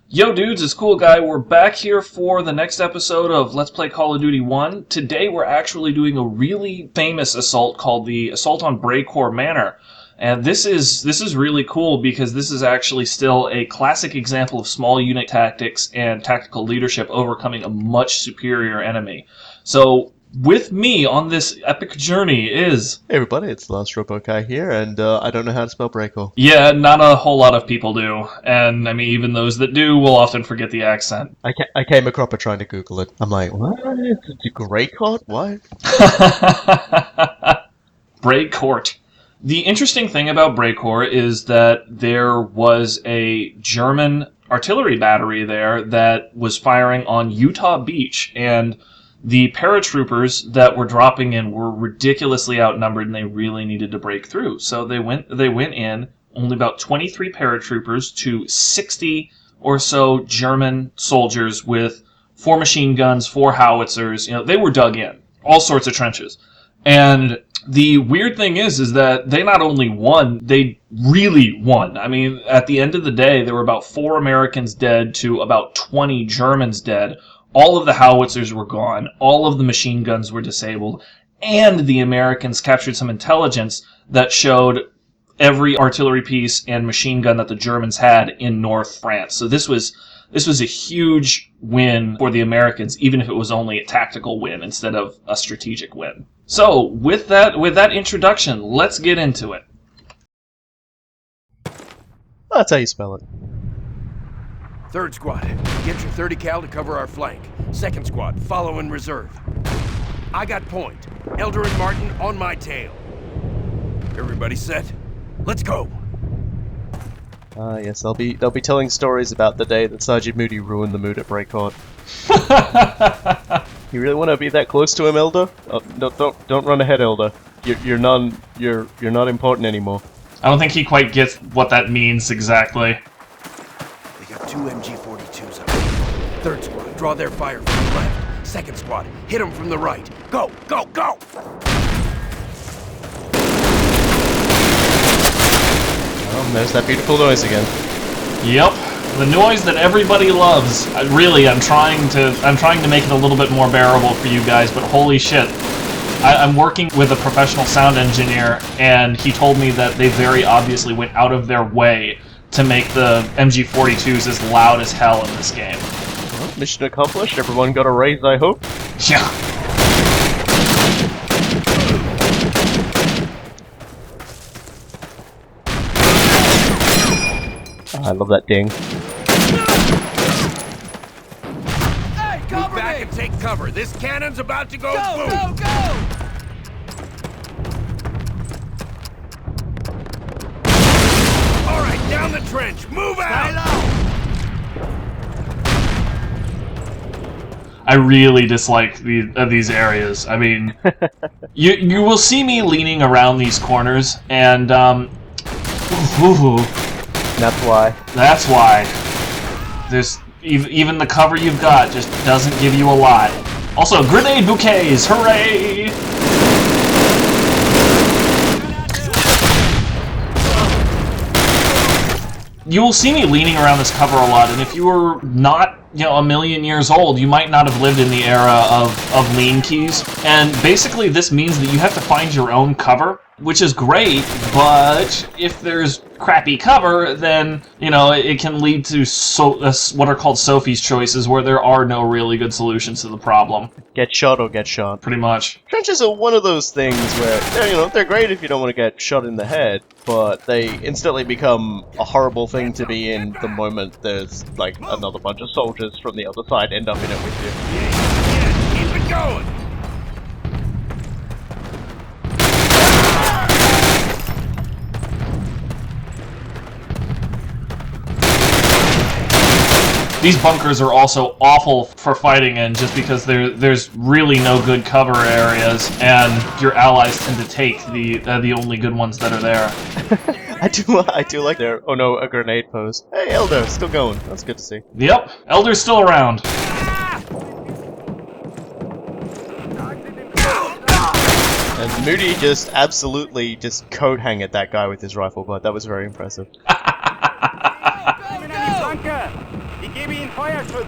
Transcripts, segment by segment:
Yo dudes, it's Cool Guy. We're back here for the next episode of Let's Play Call of Duty 1. Today we're actually doing a really famous assault called the Assault on Brecourt Manor. And this is really cool because this is actually still a classic example of small unit tactics and tactical leadership overcoming a much superior enemy. So with me on this epic journey is... Hey everybody, it's the Last Robot Guy here, and I don't know how to spell Breaker. Yeah, not a whole lot of people do. And, I mean, even those that do will often forget the accent. I came across it trying to Google it. I'm like, what? Greycourt? What? Brecourt. The interesting thing about Brecourt is that there was a German artillery battery there that was firing on Utah Beach, and the paratroopers that were dropping in were ridiculously outnumbered, and they really needed to break through. So they went in, only about 23 paratroopers to 60 or so German soldiers with 4 machine guns, 4 howitzers. You know, they were dug in, all sorts of trenches. And the weird thing is that they not only won, they really won. I mean, at the end of the day, there were about 4 Americans dead to about 20 Germans dead. All of the howitzers were gone, all of the machine guns were disabled, and the Americans captured some intelligence that showed every artillery piece and machine gun that the Germans had in North France. So this was a huge win for the Americans, even if it was only a tactical win instead of a strategic win. So, with that introduction, let's get into it. That's how you spell it. Third squad, get your 30 cal to cover our flank. Second squad, follow in reserve. I got point. Elder and Martin on my tail. Everybody set? Let's go! Yes, they'll be telling stories about the day that Sergeant Moody ruined the mood at Breakout. You really want to be that close to him, Elder? Oh, no, don't run ahead, Elder. You're not important anymore. I don't think he quite gets what that means exactly. They got 2 MG42s up there. Third squad, draw their fire from the left. Second squad, hit them from the right. Go, go, go! Oh, there's that beautiful noise again. Yep, the noise that everybody loves. Really, I'm trying to make it a little bit more bearable for you guys, but holy shit. I'm working with a professional sound engineer, and he told me that they very obviously went out of their way to make the MG42s as loud as hell in this game. Well, mission accomplished. Everyone got a raise, I hope. Yeah. I love that ding. Hey, cover me! Back and take cover. This cannon's about to go boom! Go, go! All right, down the trench. Move out! I really dislike these areas. I mean, you will see me leaning around these corners, and ooh, That's why. that's why. There's even the cover you've got just doesn't give you a lot. Also, grenade bouquets, hooray! You will see me leaning around this cover a lot, and if you were not, a million years old, you might not have lived in the era of lean keys. And basically this means that you have to find your own cover, which is great, but if there's crappy cover, then, it can lead to what are called Sophie's choices, where there are no really good solutions to the problem. Get shot or get shot. Pretty much. Trenches are one of those things where they're great if you don't want to get shot in the head, but they instantly become a horrible thing to be in the moment there's like another bunch of soldiers from the other side end up in it with you. Yeah, keep it going! These bunkers are also awful for fighting in just because there's really no good cover areas, and your allies tend to take the only good ones that are there. I do like their a grenade pose. Hey Elder, still going. That's good to see. Yep, Elder's still around. And Moody just absolutely just coat hang at that guy with his rifle butt. That was very impressive. Go, go! Ich gebe Ihnen Feuerschutz.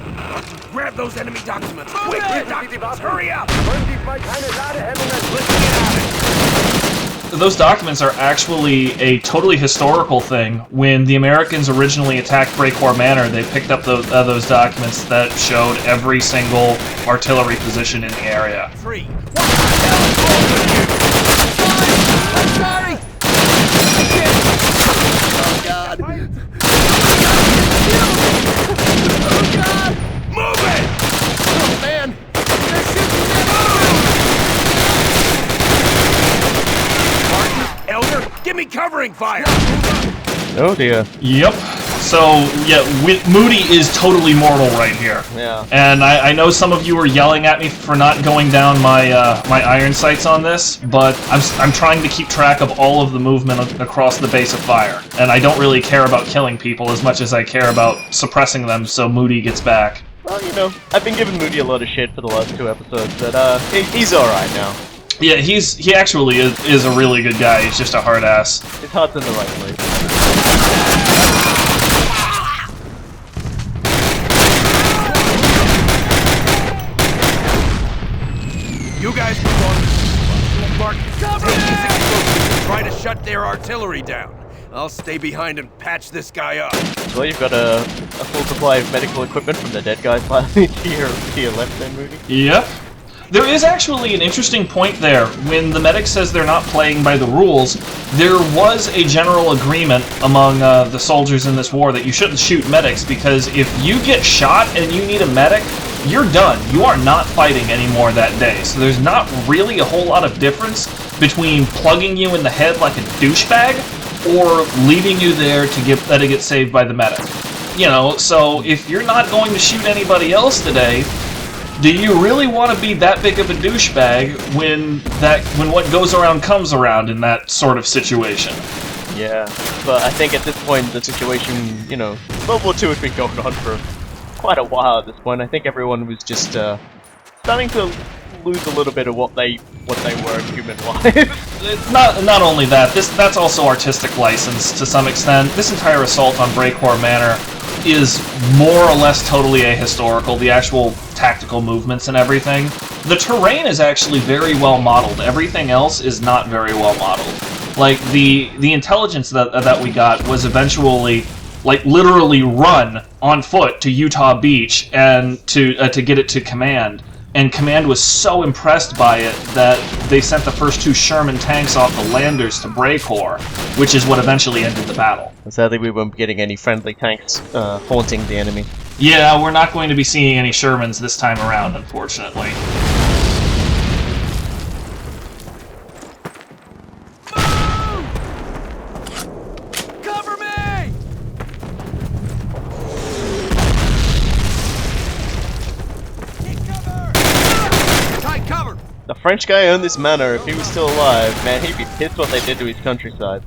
Grab those enemy documents. Quick, your documents. Hurry up. Wollen Sie mal keine Ladehemmungen? Let's get out of Those documents are actually a totally historical thing. When the Americans originally attacked Brecourt Manor, they picked up those documents that showed every single artillery position in the area. here. 3. What the hell is wrong with you? I'm sorry! Oh, God. Oh, God! Move it! Oh, man! They're shooting me! Martin, Elder, give me covering fire! Oh dear. Yep. So, yeah, Moody is totally mortal right here. Yeah. And I know some of you are yelling at me for not going down my my iron sights on this, but I'm trying to keep track of all of the movement across the base of fire. And I don't really care about killing people as much as I care about suppressing them so Moody gets back. Well, you know, I've been giving Moody a lot of shit for the last 2 episodes, but he's alright now. Yeah, he actually is a really good guy. He's just a hard ass. His heart's in the right place. You guys move on. Martin, take these explosives and try to shut their artillery down. I'll stay behind and patch this guy up. So you've got a full supply of medical equipment from the dead guys to your left there, Moody? Yep. There is actually an interesting point there. When the medic says they're not playing by the rules, there was a general agreement among the soldiers in this war that you shouldn't shoot medics, because if you get shot and you need a medic, you're done. You are not fighting anymore that day. So there's not really a whole lot of difference between plugging you in the head like a douchebag or leaving you there to get saved by the medic. You know, so if you're not going to shoot anybody else today, do you really want to be that big of a douchebag when what goes around comes around in that sort of situation? Yeah, but I think at this point the situation, you know, World War II has been going on for quite a while at this point. I think everyone was just starting to lose a little bit of what they were human-wise. It's not only that, that's also artistic license to some extent. This entire assault on Brecourt Manor is more or less totally ahistorical, the actual tactical movements and everything. The terrain is actually very well modeled. Everything else is not very well modeled. Like, the intelligence that we got was eventually, like, literally run on foot to Utah Beach and to get it to command. And Command was so impressed by it that they sent the first 2 Sherman tanks off the landers to Brecourt, which is what eventually ended the battle. Sadly, we won't be getting any friendly tanks haunting the enemy. Yeah, we're not going to be seeing any Shermans this time around, unfortunately. Cover me! Take cover! Tight cover! The French guy owned this manor. If he was still alive, man, he'd be pissed what they did to his countryside.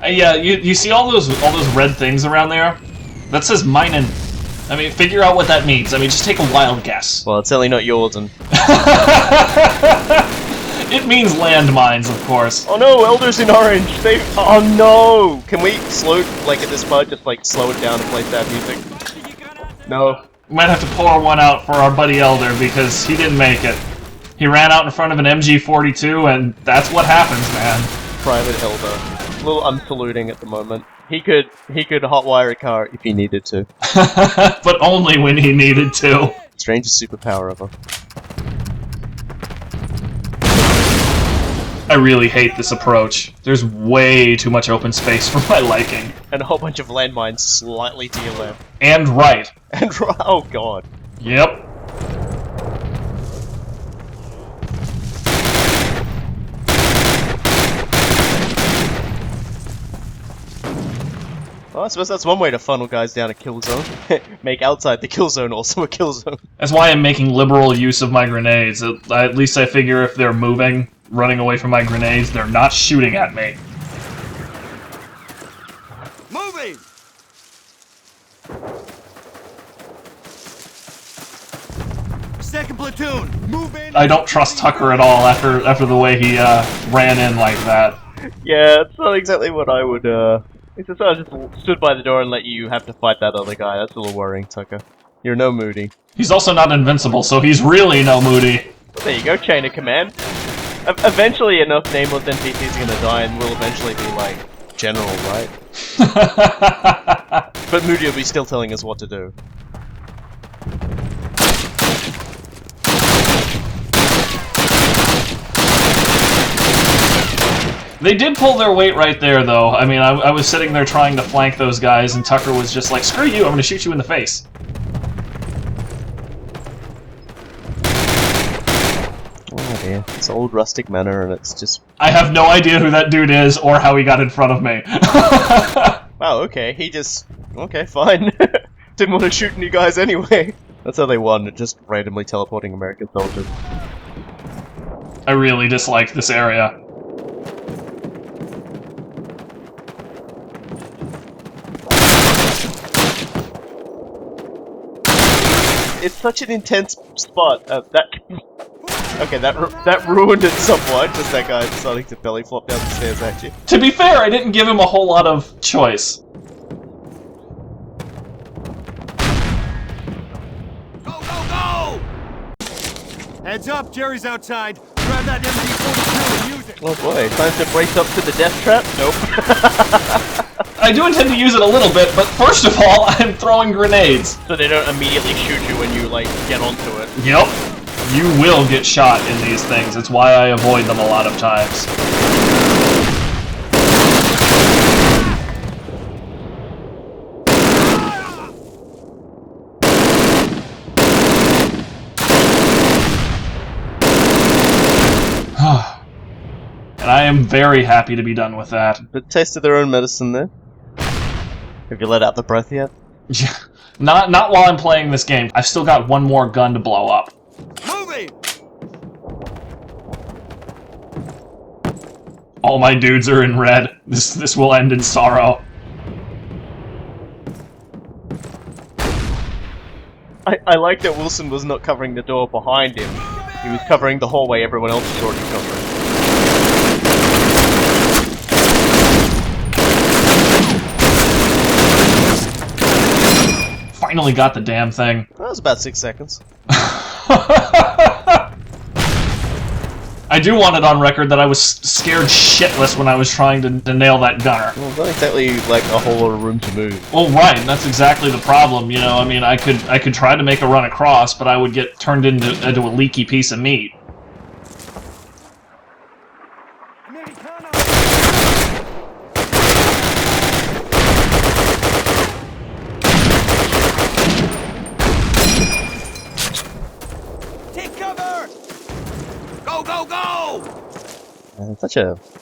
Yeah, you see all those red things around there? That says Meinen. I mean, figure out what that means. I mean, just take a wild guess. Well, it's certainly not yours, and... It means landmines, of course. Oh no, Elders in orange! They... Oh no! Can we slow, like at this part, just like slow it down and play sad music? No. We might have to pour one out for our buddy Elder because he didn't make it. He ran out in front of an MG42, and that's what happens, man. Private Elder. A little unsaluting at the moment. He could hotwire a car if he needed to. But only when he needed to. Strangest superpower ever. I really hate this approach. There's way too much open space for my liking. And a whole bunch of landmines slightly to your left. And right. And oh god. Yep. Well, I suppose that's one way to funnel guys down a kill zone. Make outside the kill zone also a kill zone. That's why I'm making liberal use of my grenades. At least I figure if they're moving, running away from my grenades, they're not shooting at me. Moving! Second platoon, move in! I don't trust Tucker at all after the way he ran in like that. Yeah, it's not exactly what I would He says, I just stood by the door and let you have to fight that other guy. That's a little worrying, Tucker. You're no Moody. He's also not invincible, so he's really no Moody. Well, there you go, chain of command. Eventually enough nameless NPCs are gonna die and we'll eventually be like, General, right? But Moody will be still telling us what to do. They did pull their weight right there, though. I mean, I was sitting there trying to flank those guys, and Tucker was just like, screw you, I'm gonna shoot you in the face. Oh dear, it's old rustic manor and it's just... I have no idea who that dude is, or how he got in front of me. Wow, okay, he just... Okay, fine. Didn't want to shoot you guys anyway. That's how they won, just randomly teleporting American soldiers. I really dislike this area. It's such an intense spot. Okay, that ruined it somewhat. Just that guy deciding to belly flop down the stairs at you. To be fair, I didn't give him a whole lot of choice. Go, go, go! Heads up, Jerry's outside. Grab that MD-42 and use it. Oh boy, time to brace up to the death trap? Nope. I do intend to use it a little bit, but first of all, I'm throwing grenades. So they don't immediately shoot you when you, like, get onto it. Yep. You will get shot in these things. It's why I avoid them a lot of times. And I am very happy to be done with that. But tasted their own medicine there. Have you let out the breath yet? Not while I'm playing this game. I've still got one more gun to blow up. Moving! All my dudes are in red. This will end in sorrow. I like that Wilson was not covering the door behind him. He was covering the hallway everyone else was already covering. Finally got the damn thing. That was about 6 seconds. I do want it on record that I was scared shitless when I was trying to nail that gunner. Well, it's not exactly like a whole lot of room to move. Well, right, and that's exactly the problem. You know, I mean, I could try to make a run across, but I would get turned into a leaky piece of meat. Take cover! Go, go, go!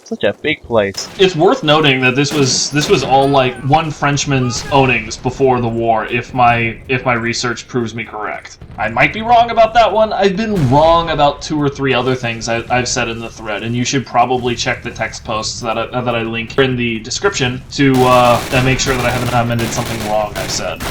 Such a big place. It's worth noting that this was all like one Frenchman's ownings before the war, if my research proves me correct. I might be wrong about that one. I've been wrong about 2 or 3 other things I've said in the thread, and you should probably check the text posts that I link in the description to make sure that I haven't amended something wrong I've said.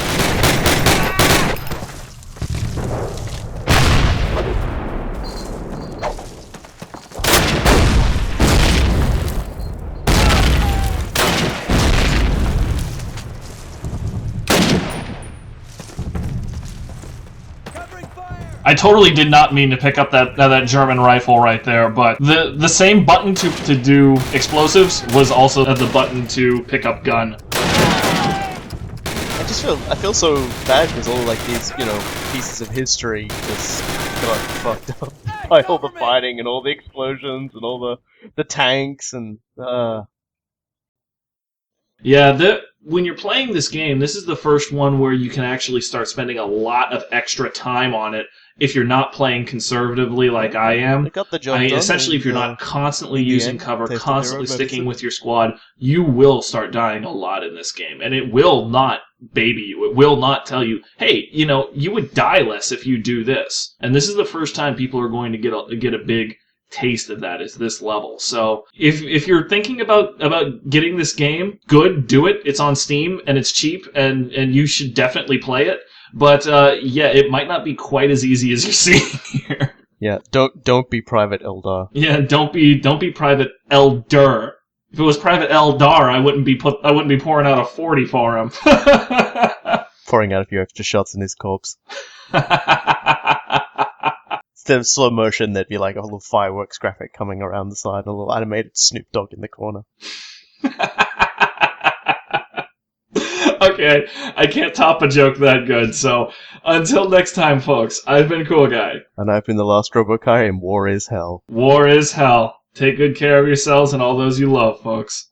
I totally did not mean to pick up that German rifle right there, but the same button to do explosives was also the button to pick up gun. I feel so bad because all like these, you know, pieces of history just got fucked up by all the fighting and all the explosions and all the tanks and Yeah, when you're playing this game, this is the first one where you can actually start spending a lot of extra time on it if you're not playing conservatively like I am. They got the job I mean, done essentially, if you're and, not constantly in the using end, cover, tasted constantly their own sticking medicine. with your squad, you will start dying a lot in this game. And it will not baby you. It will not tell you, hey, you know, you would die less if you do this. And this is the first time people are going to get a big taste of that is this level. So if you're thinking about getting this game, good, do it. It's on Steam and it's cheap and you should definitely play it. But yeah, it might not be quite as easy as you see here. Yeah, don't be Private Eldar. Yeah, don't be Private Elder. If it was Private Eldar, I wouldn't be pouring out a 40 for him. Pouring out a few extra shots in his corpse. Instead of slow motion, there'd be like a little fireworks graphic coming around the side, a little animated Snoop Dogg in the corner. Okay, I can't top a joke that good, so until next time, folks, I've been Cool Guy. And I've been the last Robokai, and war is hell. War is hell. Take good care of yourselves and all those you love, folks.